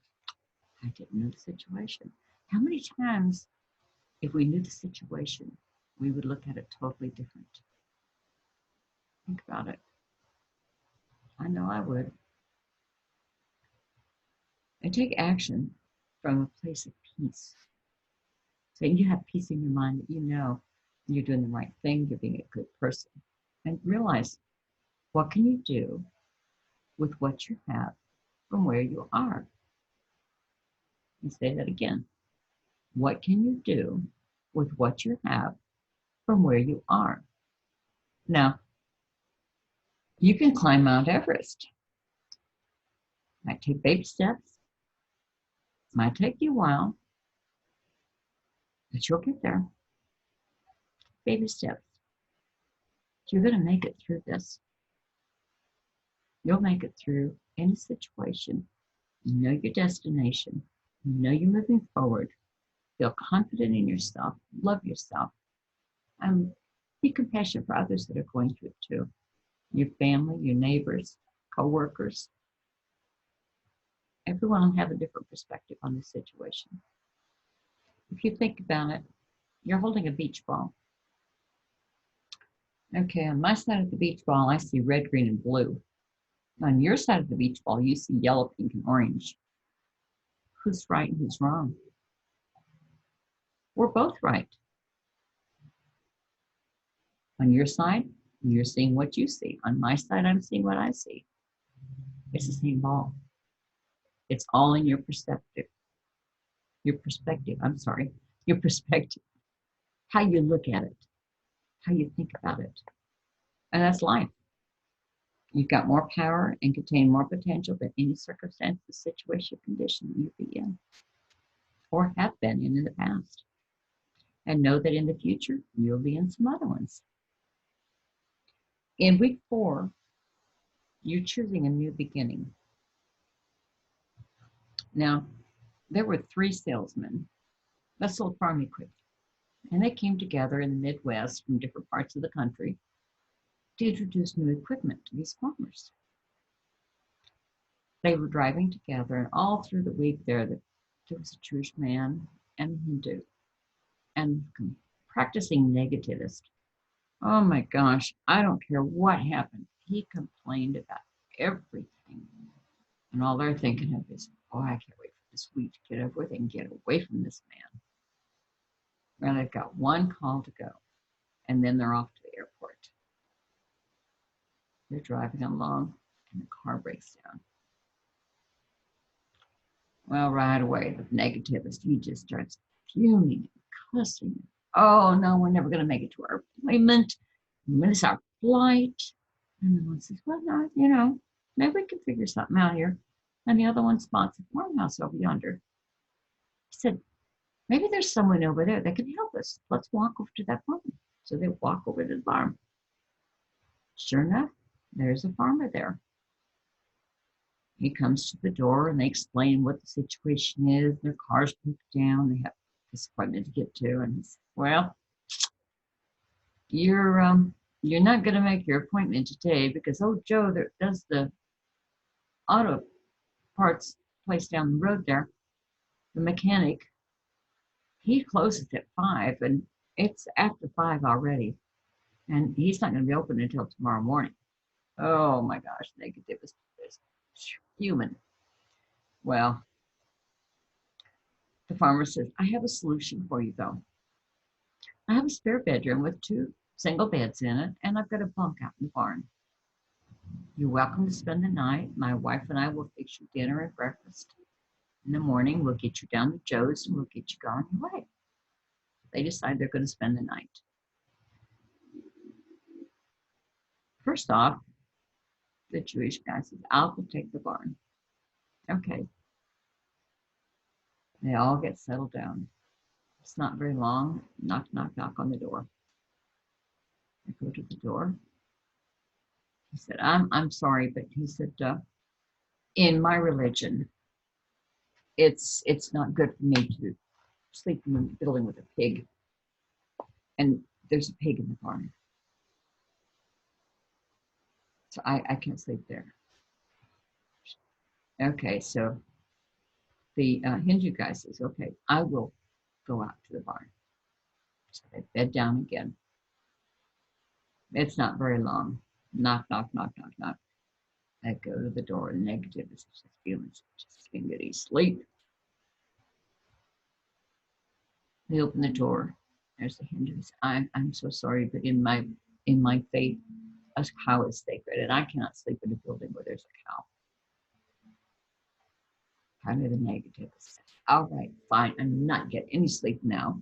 S1: I didn't know the situation. How many times, if we knew the situation, we would look at it totally different? Think about it. I know I would. And take action from a place of peace. So you have peace in your mind that you know you're doing the right thing, you're being a good person. And realize, what can you do with what you have from where you are? And say that again. What can you do with what you have from where you are? Now, you can climb Mount Everest. Might take baby steps. Might take you a while, but you'll get there. Baby steps. You're going to make it through this. You'll make it through any situation. You know your destination. You know you're moving forward. Feel confident in yourself. Love yourself. And Be compassionate for others that are going through it too. Your family, your neighbors, co-workers. Everyone will have a different perspective on the situation. If you think about it, you're holding a beach ball. Okay, on my side of the beach ball, I see red, green, and blue. On your side of the beach ball, you see yellow, pink, and orange. Who's right and who's wrong? We're both right. On your side, you're seeing what you see. On my side, I'm seeing what I see. It's the same ball. It's all in your perspective. Your perspective, I'm sorry. Your perspective. How you look at it. How you think about it. And that's life. You've got more power and contain more potential than any circumstance, situation, condition you'll be in or have been in the past. And know that in the future, you'll be in some other ones. In week 4, you're choosing a new beginning. Now, there were 3 salesmen that sold farm equipment, and they came together in the Midwest from different parts of the country to introduce new equipment to these farmers. They were driving together, and all through the week there was a Jewish man and a Hindu, and practicing negativist. Oh my gosh, I don't care what happened. He complained about everything. And all they're thinking of is, oh, I can't wait for this week to get over with and get away from this man. Well, they've got one call to go, and then they're off to the airport. They're driving along, and the car breaks down. Well, right away, the negativist, he just starts fuming and cussing. Oh, no, we're never going to make it to our appointment. We miss our flight. And the one says, well, no, maybe we can figure something out here. And the other one spots a farmhouse over yonder. He said, maybe there's someone over there that can help us. Let's walk over to that farm. So they walk over to the farm. Sure enough, there's a farmer there. He comes to the door and they explain what the situation is. Their car's broke down. They have this appointment to get to. And he says, well, you're not going to make your appointment today because old Joe that does the auto parts place down the road there, the mechanic, he closes at 5 and it's after 5 already. And he's not going to be open until tomorrow morning. Oh my gosh, negative is human. Well, the farmer says, I have a solution for you though. I have a spare bedroom with 2 single beds in it, and I've got a bunk out in the barn. You're welcome to spend the night. My wife and I will fix you dinner and breakfast. In the morning, we'll get you down to Joe's and we'll get you going your way. They decide they're going to spend the night. First off, the Jewish guy says, I'll take the barn. Okay. They all get settled down. It's not very long. Knock, knock, knock on the door. I go to the door. He said, I'm sorry, but he said, in my religion, it's not good for me to sleep in the building with a pig. And there's a pig in the barn. So I can't sleep there. Okay, so the Hindu guy says, okay, I will go out to the barn. So I bed down again. It's not very long. Knock, knock, knock, knock, knock. I go to the door. The negative is just feeling just can't get any sleep. They open the door. There's the Hindus. I'm so sorry, but in my faith, a cow is sacred, and I cannot sleep in a building where there's a cow. Kind of the negative. All right, fine. I'm not getting any sleep now.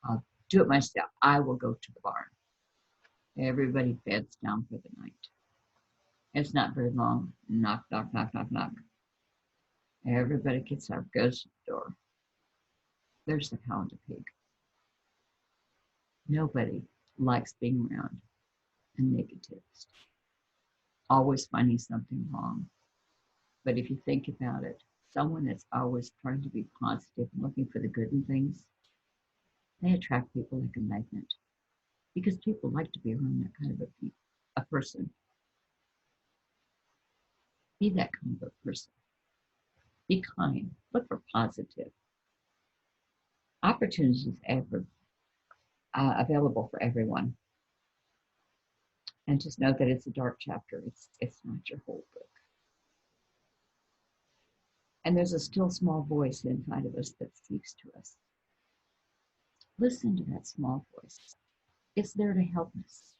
S1: I'll do it myself. I will go to the barn. Everybody beds down for the night. It's not very long. Knock, knock, knock, knock, knock. Everybody gets up, goes to the door. There's the cow and the pig. Nobody likes being around a negativist. Always finding something wrong. But if you think about it, someone that's always trying to be positive and looking for the good in things, they attract people like a magnet. because people like to be around that kind of a person. Be that kind of a person. Be kind. Look for positive opportunities available for everyone. And just know that it's a dark chapter. It's not your whole book. And there's a still small voice inside of us that speaks to us. Listen to that small voice. It's there to help us,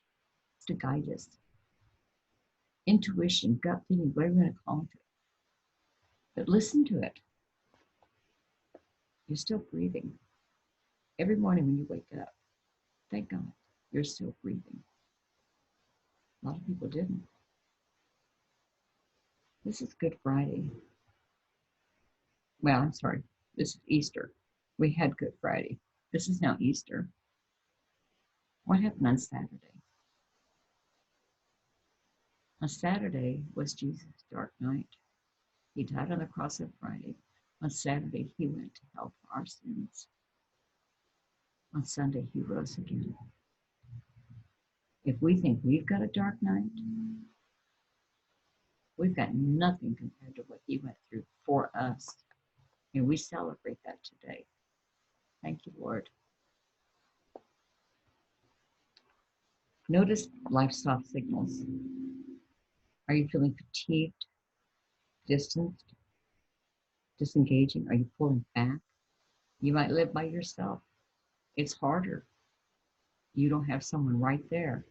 S1: to guide us. Intuition, gut feeling, whatever you want to call it. But listen to it. You're still breathing. Every morning when you wake up, thank God, you're still breathing. A lot of people didn't. This is Good Friday. Well, I'm sorry. This is Easter. We had Good Friday. This is now Easter. What happened on Saturday? On Saturday was Jesus' dark night. He died on the cross on Friday. On Saturday, he went to hell for our sins. On Sunday, he rose again. If we think we've got a dark night, we've got nothing compared to what he went through for us. And we celebrate that today. Thank you, Lord. Notice life's soft signals. Are you feeling fatigued, distanced, disengaging? Are you pulling back? You might live by yourself. It's harder. You don't have someone right there.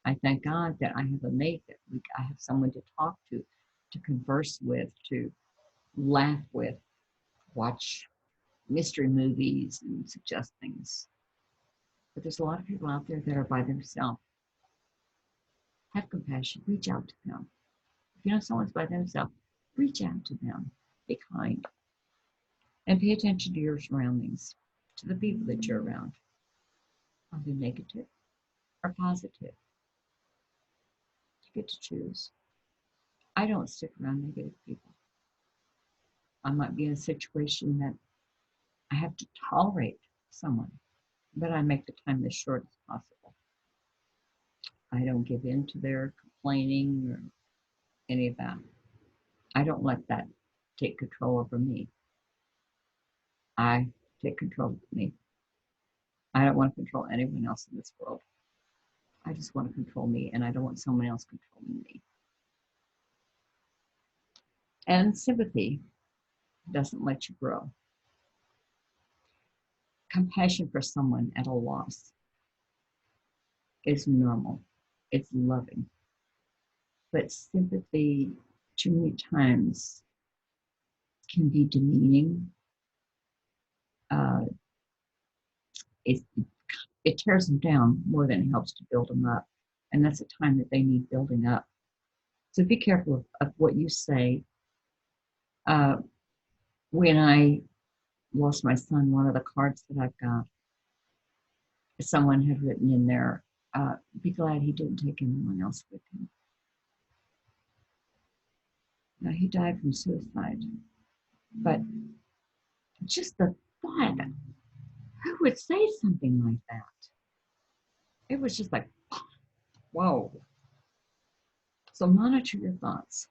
S1: I thank God that I have a mate, that I have someone to talk to converse with, to laugh with, watch mystery movies and suggest things. But there's a lot of people out there that are by themselves. Have compassion. Reach out to them. If you know someone's by themselves, reach out to them. Be kind. And pay attention to your surroundings, to the people that you're around. Are they negative or positive? You get to choose. I don't stick around negative people. I might be in a situation that I have to tolerate someone, but I make the time as short as possible. I don't give in to their complaining or any of that. I don't let that take control over me. I take control of me. I don't want to control anyone else in this world. I just want to control me, and I don't want someone else controlling me. And sympathy doesn't let you grow. Compassion for someone at a loss is normal. It's loving. But sympathy, too many times, can be demeaning. It tears them down more than it helps to build them up. And that's a time that they need building up. So be careful of what you say. When I lost my son, one of the cards that I've got, someone had written in there, be glad he didn't take anyone else with him. Now, he died from suicide. But just the thought, who would say something like that? It was just like, whoa. So monitor your thoughts.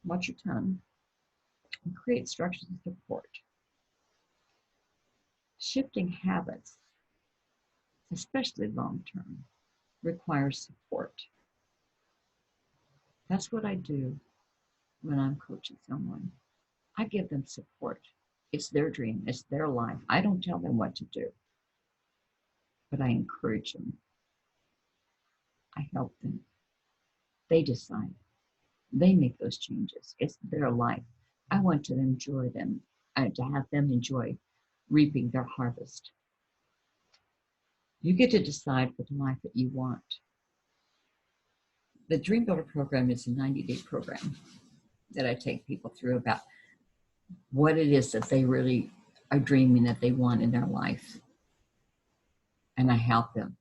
S1: Watch your tongue. And create structures of support. Shifting habits, especially long-term, requires support. That's what I do when I'm coaching someone. I give them support. It's their dream. It's their life. I don't tell them what to do, but I encourage them. I help them. They decide. They make those changes. It's their life. I want to enjoy them, to have them enjoy reaping their harvest. You get to decide for the life that you want. The Dream Builder program is a 90-day program that I take people through about what it is that they really are dreaming that they want in their life. And I help them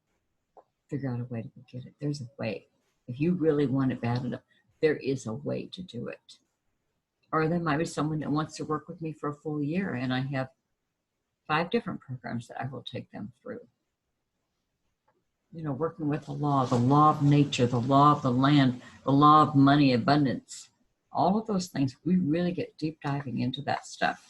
S1: figure out a way to get it. There's a way. If you really want it bad enough, there is a way to do it. Or there might be someone that wants to work with me for a full year, and I have 5 different programs that I will take them through. working with the law of nature, the law of the land, the law of money, abundance, all of those things, we really get deep diving into that stuff.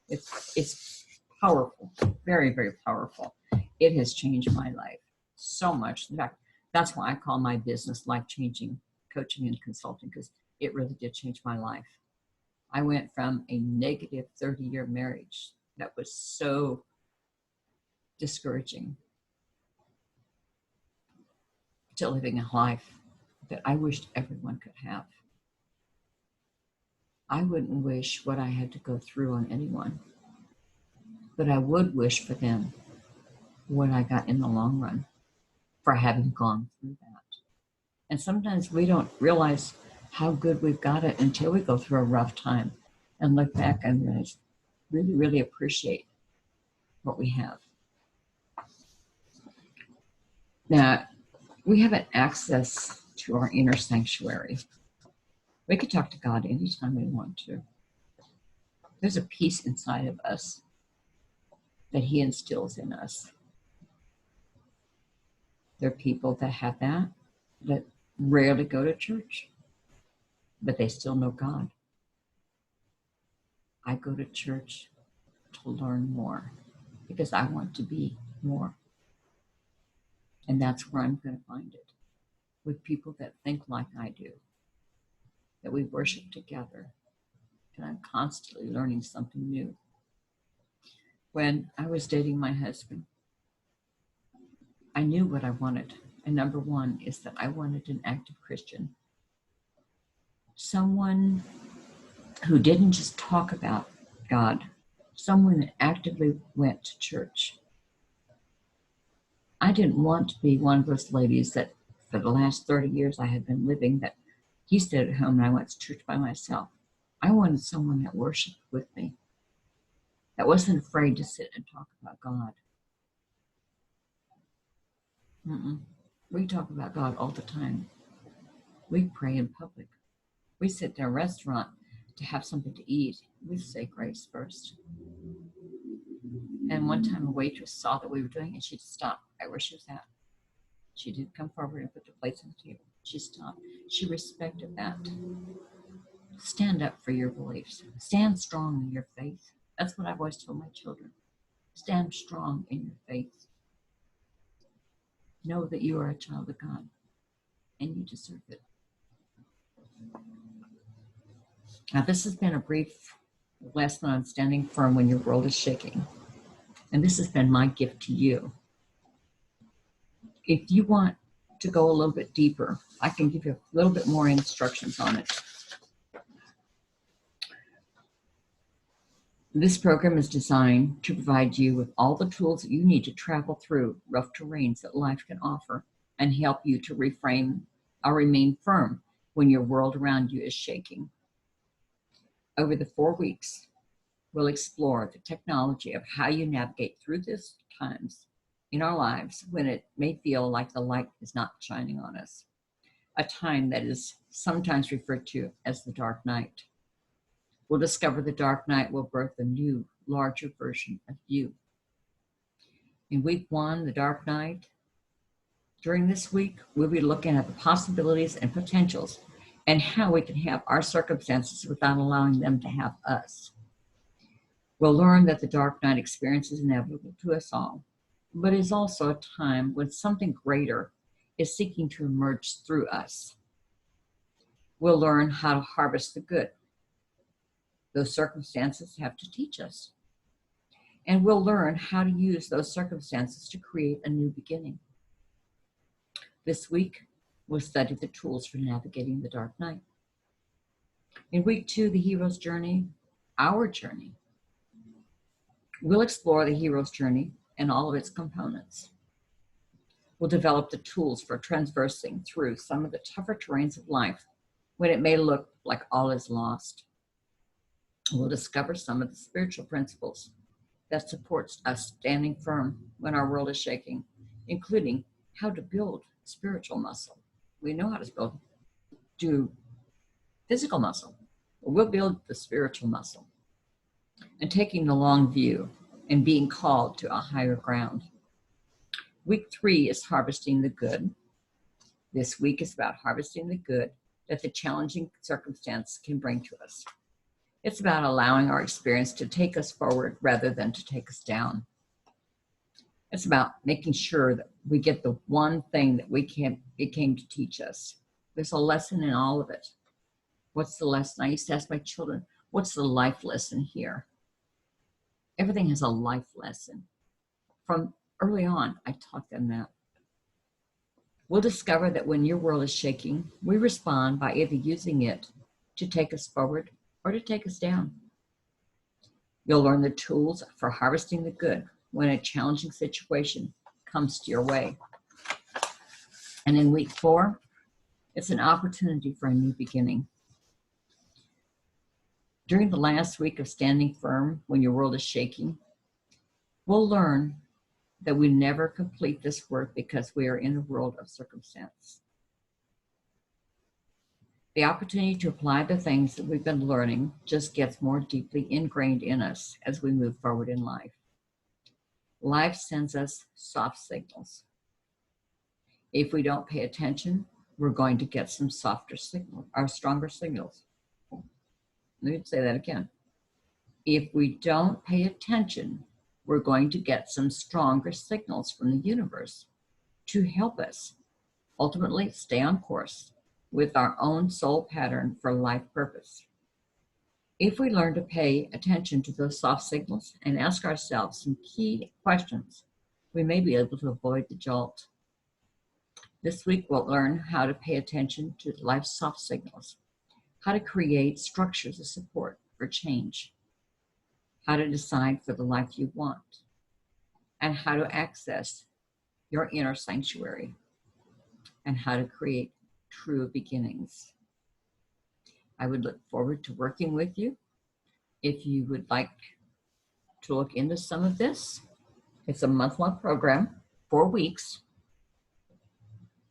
S1: It's powerful, very, very powerful. It has changed my life so much. In fact, that's why I call my business life-changing coaching and consulting, because it really did change my life. I went from a negative 30-year marriage that was so discouraging to living a life that I wished everyone could have. I wouldn't wish what I had to go through on anyone, but I would wish for them what I got in the long run for having gone through that. And sometimes we don't realize how good we've got it until we go through a rough time and look back and realize, really, really appreciate what we have. Now, we have an access to our inner sanctuary. We can talk to God anytime we want to. There's a peace inside of us that He instills in us. There are people that have that rarely go to church, but they still know God. I go to church to learn more because I want to be more. And that's where I'm going to find it, with people that think like I do, that we worship together, and I'm constantly learning something new. When I was dating my husband, I knew what I wanted. And number one is that I wanted an active Christian. Someone who didn't just talk about God, someone that actively went to church. I didn't want to be one of those ladies that for the last 30 years I had been living, that he stayed at home and I went to church by myself. I wanted someone that worshiped with me, that wasn't afraid to sit and talk about God. We talk about God all the time. We pray in public. We sit in a restaurant to have something to eat. We say grace first. And one time a waitress saw that we were doing it, and she stopped right where she was at. She didn't come forward and put the plates on the table. She stopped. She respected that. Stand up for your beliefs. Stand strong in your faith. That's what I've always told my children. Stand strong in your faith. Know that you are a child of God, and you deserve it. Now, this has been a brief lesson on standing firm when your world is shaking. And this has been my gift to you. If you want to go a little bit deeper, I can give you a little bit more instructions on it. This program is designed to provide you with all the tools that you need to travel through rough terrains that life can offer and help you to reframe or remain firm when your world around you is shaking. Over the 4 weeks, we'll explore the technology of how you navigate through these times in our lives when it may feel like the light is not shining on us, a time that is sometimes referred to as the dark night. We'll discover the dark night will birth a new, larger version of you. In week 1, the dark night, during this week, we'll be looking at the possibilities and potentials and how we can have our circumstances without allowing them to have us. We'll learn that the dark night experience is inevitable to us all, but is also a time when something greater is seeking to emerge through us. We'll learn how to harvest the good those circumstances have to teach us. And we'll learn how to use those circumstances to create a new beginning. This week, we'll study the tools for navigating the dark night. In week 2, the hero's journey, our journey, we'll explore the hero's journey and all of its components. We'll develop the tools for traversing through some of the tougher terrains of life when it may look like all is lost. We'll discover some of the spiritual principles that supports us standing firm when our world is shaking, including how to build spiritual muscle. We know how to do physical muscle, but we'll build the spiritual muscle. And taking the long view and being called to a higher ground. Week 3 is harvesting the good. This week is about harvesting the good that the challenging circumstance can bring to us. It's about allowing our experience to take us forward rather than to take us down. It's about making sure that we get the one thing that it came to teach us. There's a lesson in all of it. What's the lesson? I used to ask my children, what's the life lesson here? Everything has a life lesson. From early on, I taught them that. We'll discover that when your world is shaking, we respond by either using it to take us forward or to take us down. You'll learn the tools for harvesting the good when a challenging situation comes to your way. And in week 4, it's an opportunity for a new beginning. During the last week of standing firm when your world is shaking, we'll learn that we never complete this work because we are in a world of circumstance. The opportunity to apply the things that we've been learning just gets more deeply ingrained in us as we move forward in life. Life sends us soft signals. If we don't pay attention, we're going to get some softer signals, or stronger signals. Let me say that again. If we don't pay attention, we're going to get some stronger signals from the universe to help us ultimately stay on course with our own soul pattern for life purpose. If we learn to pay attention to those soft signals and ask ourselves some key questions, we may be able to avoid the jolt. This week, we'll learn how to pay attention to life's soft signals, how to create structures of support for change, how to decide for the life you want, and how to access your inner sanctuary, and how to create true beginnings. I would look forward to working with you. If you would like to look into some of this, it's a month-long program, 4 weeks.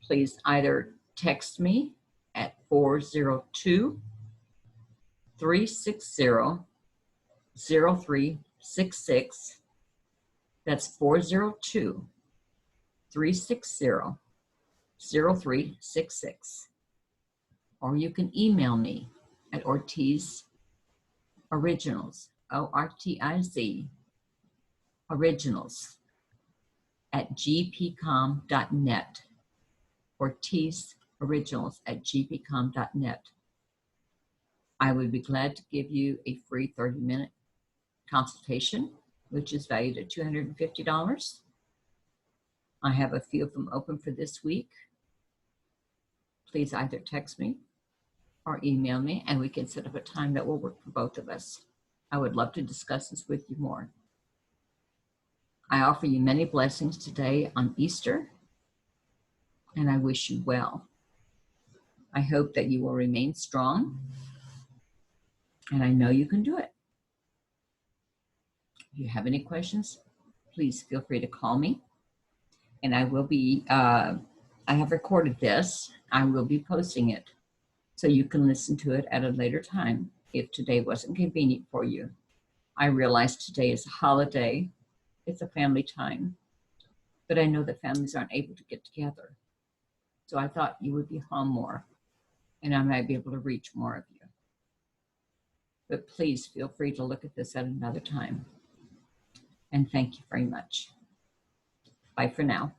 S1: Please either text me at 402-360-0366. That's 402-360-0366. Or you can email me at Ortiz Originals, ORTIZ, Originals, at gpcom.net. Ortiz Originals at gpcom.net. I would be glad to give you a free 30-minute consultation, which is valued at $250. I have a few of them open for this week. Please either text me or email me, and we can set up a time that will work for both of us. I would love to discuss this with you more. I offer you many blessings today on Easter, and I wish you well. I hope that you will remain strong, and I know you can do it. If you have any questions, please feel free to call me, and I will be, I have recorded this. I will be posting it so you can listen to it at a later time if today wasn't convenient for you. I realize today is a holiday. It's a family time, but I know that families aren't able to get together. So I thought you would be home more and I might be able to reach more of you. But please feel free to look at this at another time. And thank you very much. Bye for now.